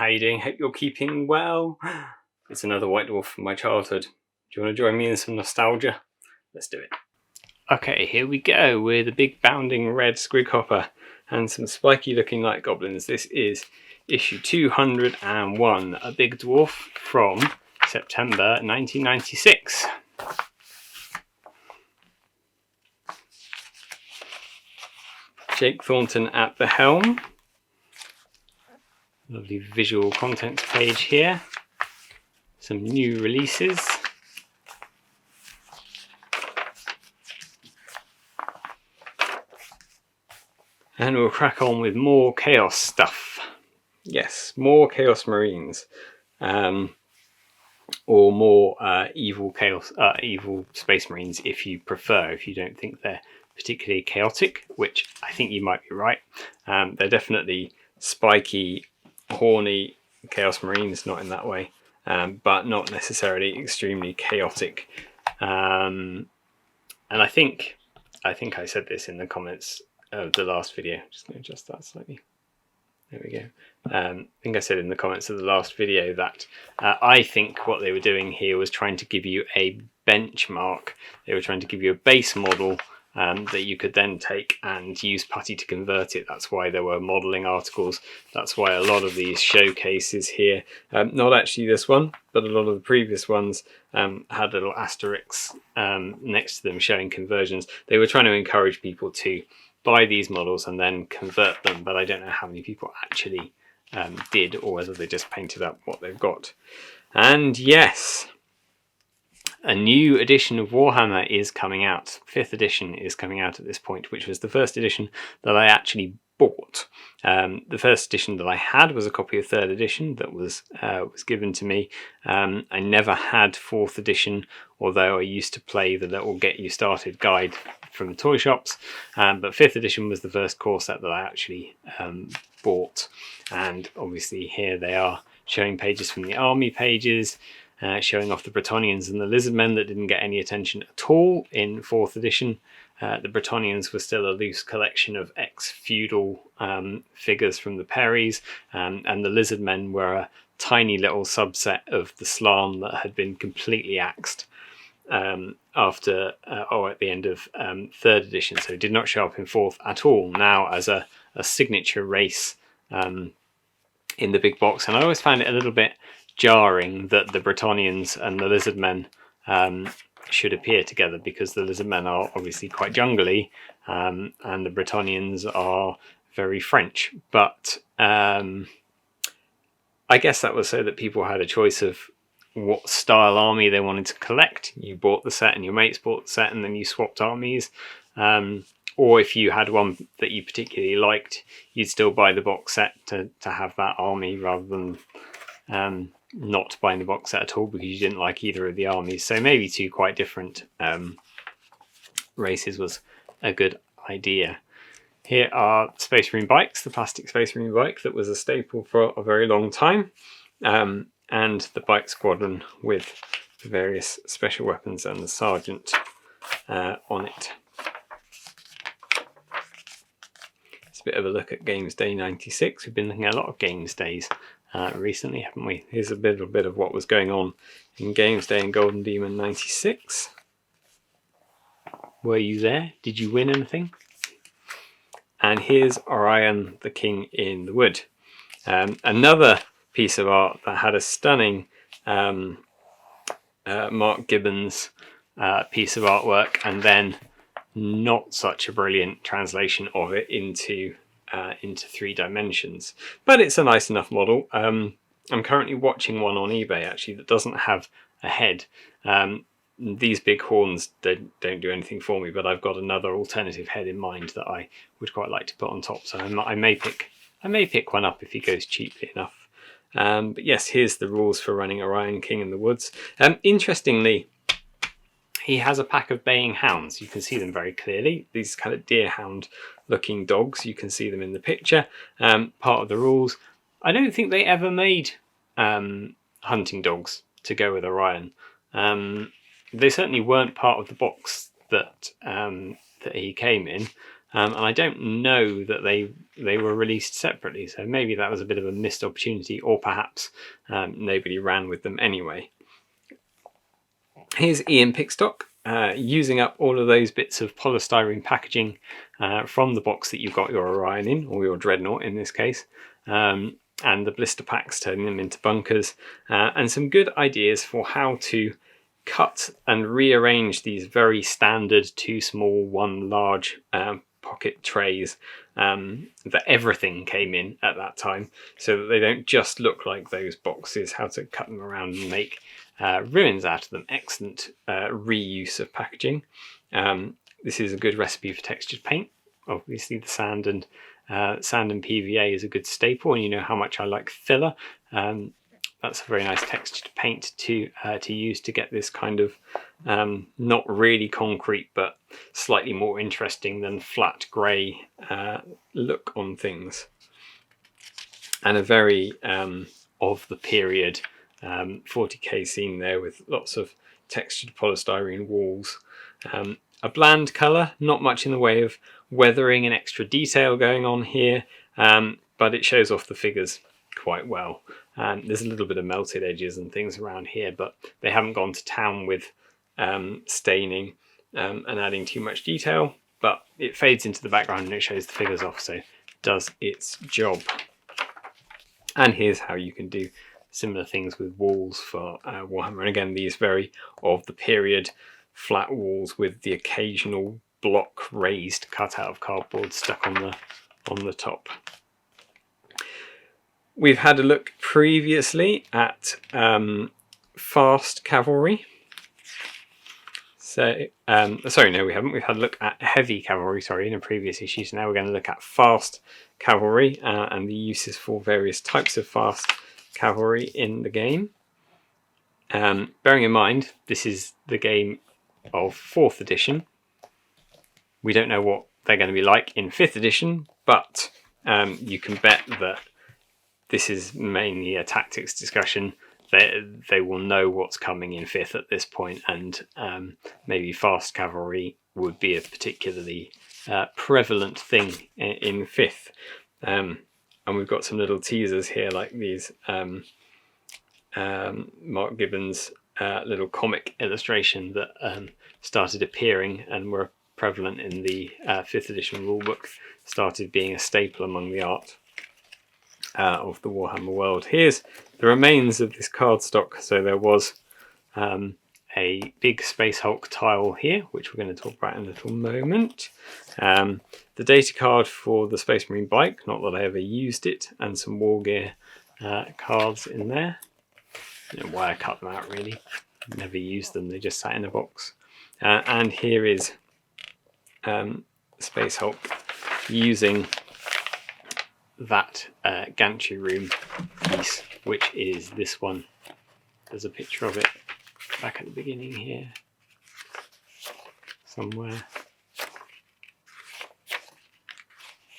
how you doing? Hope you're keeping well. It's another White Dwarf from my childhood. Do you want to join me in some nostalgia? Let's do it. Okay, here we go with a big bounding red squig hopper and some spiky looking light goblins. This is issue 201, a big dwarf from September 1996. Jake Thornton at the helm. Lovely visual contents page here. Some new releases. And we'll crack on with more Chaos stuff. Yes, more Chaos Marines. Or more evil Space Marines if you prefer, if you don't think they're particularly chaotic, which I think you might be right. They're definitely spiky, horny Chaos Marines, not in that way, but not necessarily extremely chaotic. And I think I said this in the comments of the last video. Just going to adjust that slightly. There we go. I think I said in the comments of the last video that I think what they were doing here was trying to give you a benchmark. They were trying to give you a base model that you could then take and use Putty to convert it. That's why there were modelling articles. That's why a lot of these showcases here, not actually this one, but a lot of the previous ones had little asterisks next to them showing conversions. They were trying to encourage people to buy these models and then convert them, but I don't know how many people actually did, or whether they just painted up what they've got. And yes, a new edition of Warhammer is coming out. 5th edition is coming out at this point, which was the first edition that I actually bought. The first edition that I had was a copy of 3rd edition that was given to me. I never had 4th edition, although I used to play the little Get You Started guide from the toy shops. But 5th edition was the first core set that I actually bought. And obviously here they are, showing pages from the army pages, showing off the Bretonnians and the Lizardmen that didn't get any attention at all in 4th edition. The Bretonnians were still a loose collection of ex-feudal figures from the Perrys, and the Lizardmen were a tiny little subset of the Slan that had been completely axed at the end of 3rd edition, so it did not show up in 4th at all, now as a signature race in the big box. And I always found it a little bit jarring that the Bretonnians and the Lizardmen should appear together, because the Lizardmen are obviously quite jungly and the Bretonnians are very French. But I guess that was so that people had a choice of what style army they wanted to collect. You bought the set and your mates bought the set, and then you swapped armies. Or if you had one that you particularly liked, you'd still buy the box set to have that army, rather than not buying the box set at all because you didn't like either of the armies. So maybe two quite different races was a good idea. Here are Space Marine bikes, the plastic Space Marine bike that was a staple for a very long time, and the bike squadron with the various special weapons and the sergeant on it. It's a bit of a look at Games Day 96. We've been looking at a lot of Games Days recently, haven't we? Here's a little bit of what was going on in Games Day and Golden Demon 96. Were you there? Did you win anything? And here's Orion the King in the Wood. Another piece of art that had a stunning Mark Gibbons piece of artwork, and then not such a brilliant translation of it into 3 dimensions, but it's a nice enough model. I'm currently watching one on eBay actually that doesn't have a head. These big horns don't do anything for me, but I've got another alternative head in mind that I would quite like to put on top, so I may pick one up if he goes cheaply enough. But yes, here's the rules for running Orion King in the Woods. Interestingly, he has a pack of baying hounds. You can see them very clearly. These kind of deerhound looking dogs. You can see them in the picture. Part of the rules. I don't think they ever made hunting dogs to go with Orion. They certainly weren't part of the box that he came in. and I don't know that they were released separately, so maybe that was a bit of a missed opportunity, or perhaps nobody ran with them anyway. Here's Ian Pickstock, using up all of those bits of polystyrene packaging from the box that you've got your Orion in, or your Dreadnought in this case, and the blister packs, turning them into bunkers, and some good ideas for how to cut and rearrange these very standard 2 small 1 large pocket trays that everything came in at that time, so that they don't just look like those boxes, how to cut them around and make ruins out of them. Excellent reuse of packaging. This is a good recipe for textured paint. Obviously the sand and PVA is a good staple, and you know how much I like filler. That's a very nice textured paint to use to get this kind of not really concrete but slightly more interesting than flat grey look on things, and a very of the period 40k scene there with lots of textured polystyrene walls. A bland colour, not much in the way of weathering and extra detail going on here, but it shows off the figures quite well. There's a little bit of melted edges and things around here, but they haven't gone to town with staining and adding too much detail, but it fades into the background and it shows the figures off, so it does its job. And here's how you can do similar things with walls for Warhammer, and again these very of the period flat walls with the occasional block raised cut out of cardboard stuck on the top. We've had a look previously at fast cavalry. So, sorry, no, we haven't. We've had a look at heavy cavalry, sorry, in a previous issue. So now we're going to look at fast cavalry and the uses for various types of fast cavalry in the game. Bearing in mind, this is the game of 4th edition. We don't know what they're going to be like in 5th edition, but you can bet that this is mainly a tactics discussion. They will know what's coming in 5th at this point, and maybe fast cavalry would be a particularly prevalent thing in 5th. And we've got some little teasers here, like these Mark Gibbons' little comic illustration that started appearing and were prevalent in the 5th edition rulebook, started being a staple among the art of the Warhammer world. Here's the remains of this cardstock. So there was a big Space Hulk tile here, which we're going to talk about in a little moment. The data card for the Space Marine bike, not that I ever used it, and some War Gear cards in there. I don't know why I cut them out, really. Never used them, they just sat in a box. And here is Space Hulk using that gantry room piece, which is this one. There's a picture of it back at the beginning here somewhere.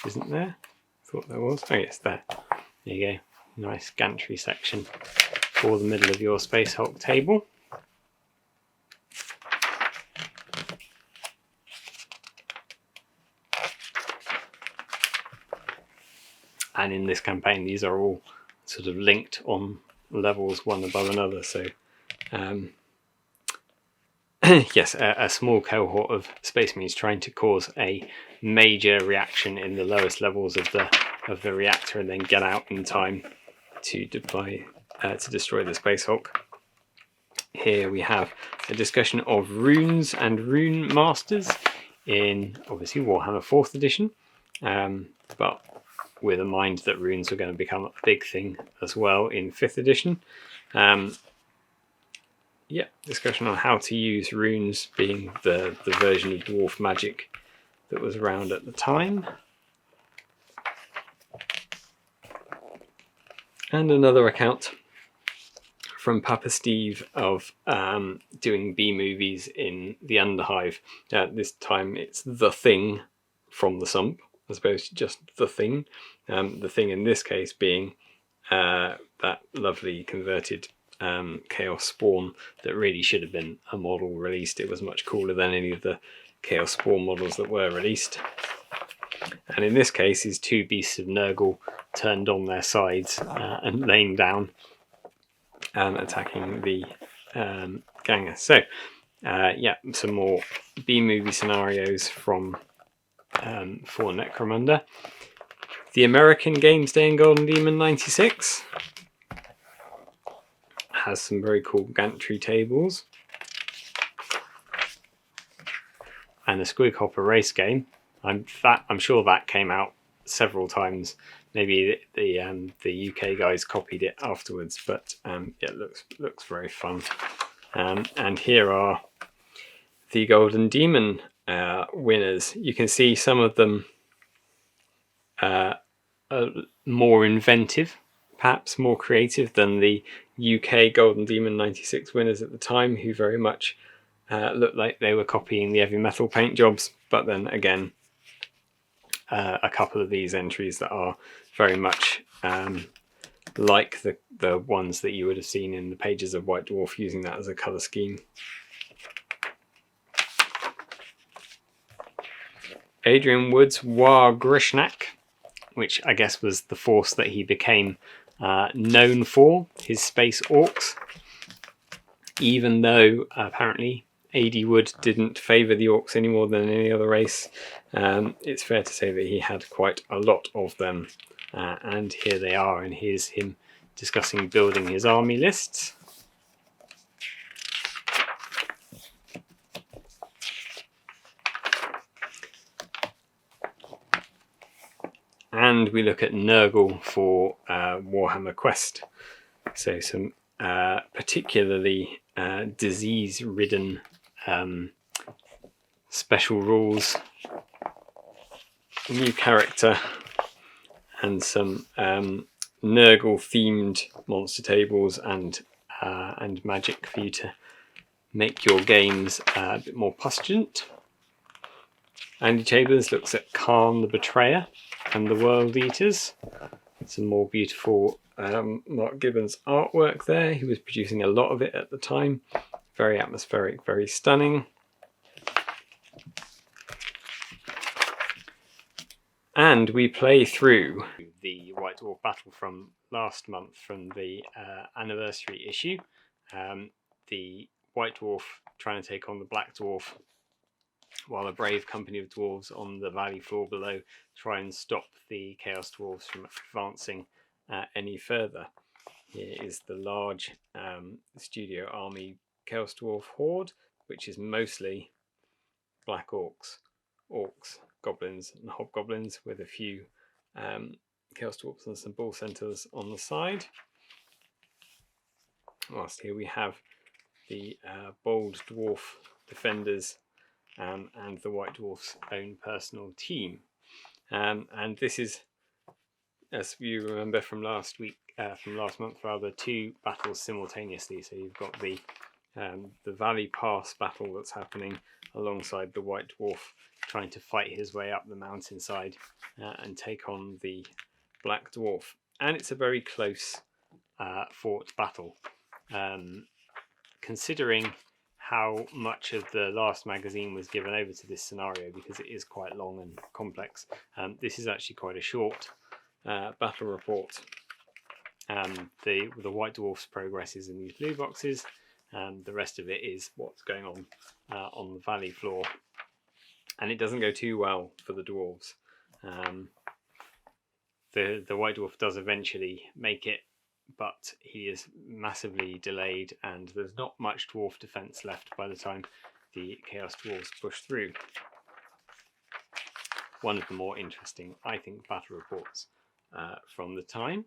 Isn't there? Thought there was. Oh yes, there. There you go. Nice gantry section for the middle of your Space Hulk table. And in this campaign, these are all sort of linked on levels one above another. So, yes, a small cohort of Space Marines trying to cause a major reaction in the lowest levels of the reactor, and then get out in time to destroy the Space Hulk. Here we have a discussion of runes and rune masters in obviously Warhammer 4th edition, but with a mind that runes are going to become a big thing as well in 5th edition. Yeah, discussion on how to use runes, being the version of dwarf magic that was around at the time. And another account from Papa Steve of doing B-movies in the Underhive. This time it's The Thing from the Sump, as opposed to just The Thing. The Thing in this case being that lovely converted Chaos Spawn that really should have been a model released. It was much cooler than any of the Chaos Spawn models that were released. And in this case, is 2 beasts of Nurgle turned on their sides and laying down, attacking the Ganger. So, yeah, some more B-movie scenarios from for Necromunda. The American Games Day and Golden Demon 96 has some very cool gantry tables. And the Squig Hopper race game. I'm sure that came out several times. Maybe the UK guys copied it afterwards, but it looks very fun. And here are the Golden Demon winners. You can see some of them are more inventive, perhaps more creative than the UK Golden Demon 96 winners at the time, who very much looked like they were copying the heavy metal paint jobs. But then again, a couple of these entries that are very much like the ones that you would have seen in the pages of White Dwarf, using that as a colour scheme. Adrian Wood's War Grishnak, which I guess was the force that he became known for, his space orcs. Even though apparently A.D. Wood didn't favour the orcs any more than any other race, it's fair to say that he had quite a lot of them. And here they are, and here's him discussing building his army lists. And we look at Nurgle for Warhammer Quest. So some particularly disease-ridden special rules, new character, and some Nurgle-themed monster tables and magic for you to make your games a bit more pungent. Andy Chambers looks at Khan the Betrayer and the World Eaters. Some more beautiful Mark Gibbons artwork there. He was producing a lot of it at the time. Very atmospheric, very stunning. And we play through the White Dwarf battle from last month, from the anniversary issue. The White Dwarf trying to take on the Black Dwarf, while a brave company of dwarves on the valley floor below try and stop the Chaos Dwarves from advancing any further. Here is the large studio army Chaos Dwarf horde, which is mostly black orcs, goblins and hobgoblins, with a few Chaos Dwarfs and some bull centaurs on the side. Whilst here we have the bold dwarf defenders and the White Dwarf's own personal team. And this is, as you remember from last month rather, 2 battles simultaneously. So you've got the Valley Pass battle that's happening alongside the White Dwarf trying to fight his way up the mountainside and take on the Black Dwarf. And it's a very close fought battle. Considering how much of the last magazine was given over to this scenario, because it is quite long and complex, this is actually quite a short battle report. The White Dwarf's progress is in these blue boxes, and the rest of it is what's going on the valley floor. And it doesn't go too well for the dwarves. The White Dwarf does eventually make it, but he is massively delayed, and there's not much dwarf defense left by the time the Chaos Dwarves push through. One of the more interesting, I think, battle reports from the time.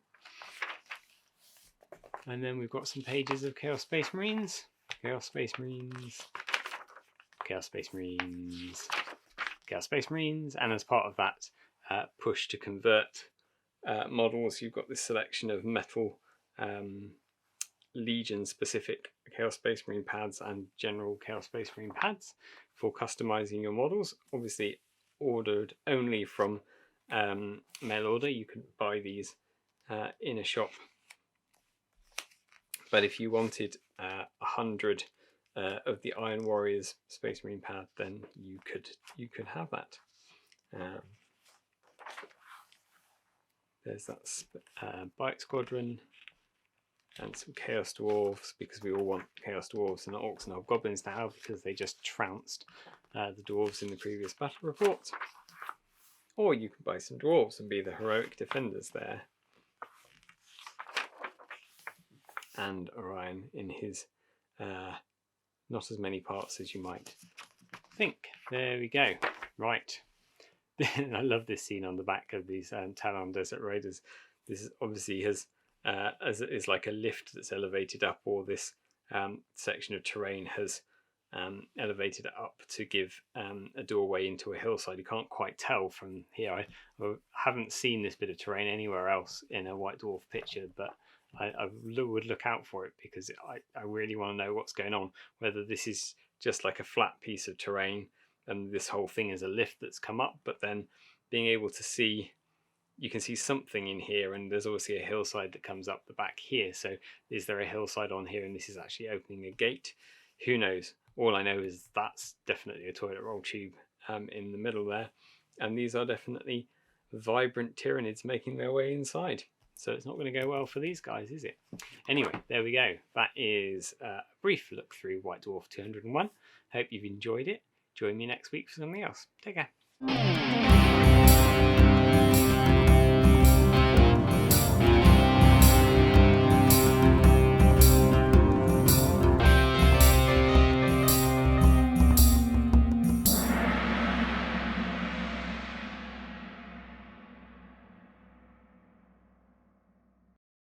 And then we've got some pages of Chaos Space Marines, Chaos Space Marines, Chaos Space Marines, Chaos Space Marines, and as part of that push to convert models, you've got this selection of metal Legion specific Chaos Space Marine pads and general Chaos Space Marine pads for customizing your models. Obviously ordered only from mail order. You can buy these in a shop, but if you wanted 100 of the Iron Warriors Space Marine pad, then you could have that. There's that Bite Squadron and some Chaos Dwarves, because we all want Chaos Dwarves and Orcs and Hobgoblins now because they just trounced the Dwarves in the previous battle report. Or you can buy some Dwarves and be the heroic defenders there. And Orion in his not as many parts as you might think. There we go. Right. I love this scene on the back of these Talon Desert Raiders. This is obviously has as it is like a lift that's elevated up, or this section of terrain has elevated up to give a doorway into a hillside. You can't quite tell from here. I haven't seen this bit of terrain anywhere else in a White Dwarf picture, but I would look out for it, because I really want to know what's going on, whether this is just like a flat piece of terrain and this whole thing is a lift that's come up, but then being able to see, you can see something in here, and there's obviously a hillside that comes up the back here. So is there a hillside on here and this is actually opening a gate? Who knows? All I know is that's definitely a toilet roll tube in the middle there, and these are definitely vibrant Tyranids making their way inside. So it's not going to go well for these guys, is it? Anyway, there we go. That is a brief look through White Dwarf 201. Hope you've enjoyed it. Join me next week for something else. Take care.